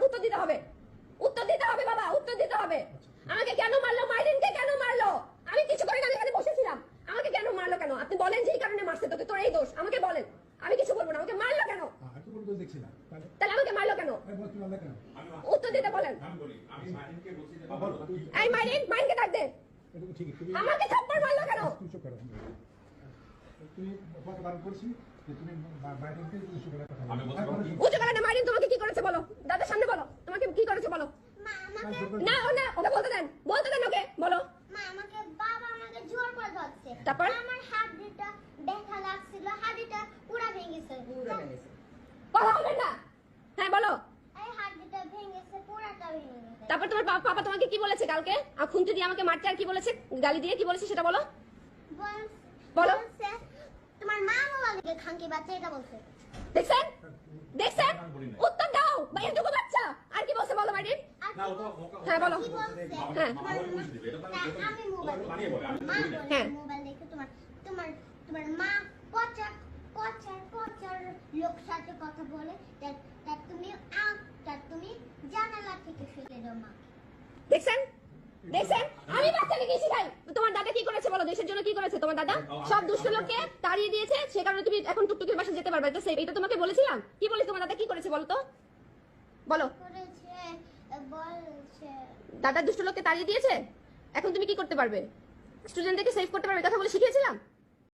উত্তর দিতে হবে, উত্তর দিতে হবে বাবা, উত্তর দিতে হবে। আমাকে কেন মারলো, মাইরিনকে কেন মারলো? আমি কিছু করি না, আমি এখানে বসেছিলাম। আমাকে কেন মারলো কেন? আপনি বলেন যে এই কারণে মারছে, তোকে তোর এই দোষ, আমাকে বলেন। আমি কিছু বলবো না, আমাকে মারলো কেন? তাহলে আমাকে মারলো কেন? উত্তর দিতে বলেন। এই মাইরিন, মাইরিনকে ডাক দে। আমাকে থাপ্পড় মারলো কেন? উঁচু করে না, মাইরিন তোমাকে কি করেছে বলো, দাদার সামনে বলো, তোমাকে কি করেছে বলো। না না, ওকে বলতে দেন, বলতে দেন ওকে, বলো। বাবা আমাকে জোর করে ধরছে, তারপর আমার হাড়িটা ব্যথা লাগছিল, হাড়িটা পুরো ভেঙেছে। কথা বলবেন না, হ্যাঁ বলো। এই হাড়িটা ভেঙেছে, পুরোটা ভেঙেছে। তারপর তোমার পাপা তোমাকে কি বলেছে কালকে? আর খুনতে দিয়ে আমাকে মারতে, আর কি বলেছে, গালি দিয়ে কি বলেছে সেটা বলো, বলো। তোমার মা বাবাকে খাঙ্কি বাচ্চা, এটা বলছে। দেখছেন, দেখছেন, উত্তর দাও। এটুকু বাচ্চা আর কি বলছে বলো মাইরিন? হ্যাঁ বলো। হ্যাঁ আমি মোবাইল দেখে তোমার মা পচার লোক সাথে কথা বলে, তুমি জানালা থেকে ফেলে দাও মা। দেখছেন, দেখছেন, আমি বাচ্চাকে কি শিখাই? তোমার দাদা কি করেছে বলো, দেশের জন্য কি করেছে তোমার দাদা? সব দুষ্ট লোককে তাড়িয়ে দিয়েছে, সে কারণে তুমি এখন টুকটুকির বাসায় যেতে পারবে। এটা তোমাকে বলেছিলাম। কি বলেছে তোমার দাদা, কি করেছে বলো তো, বলো। দাদা দুষ্ট লোককে তাড়িয়ে দিয়েছে, এখন তুমি কি করতে পারবে? স্টুডেন্টদেরকে সেভ করতে পারবে, কথা বলে শিখিয়েছিলাম।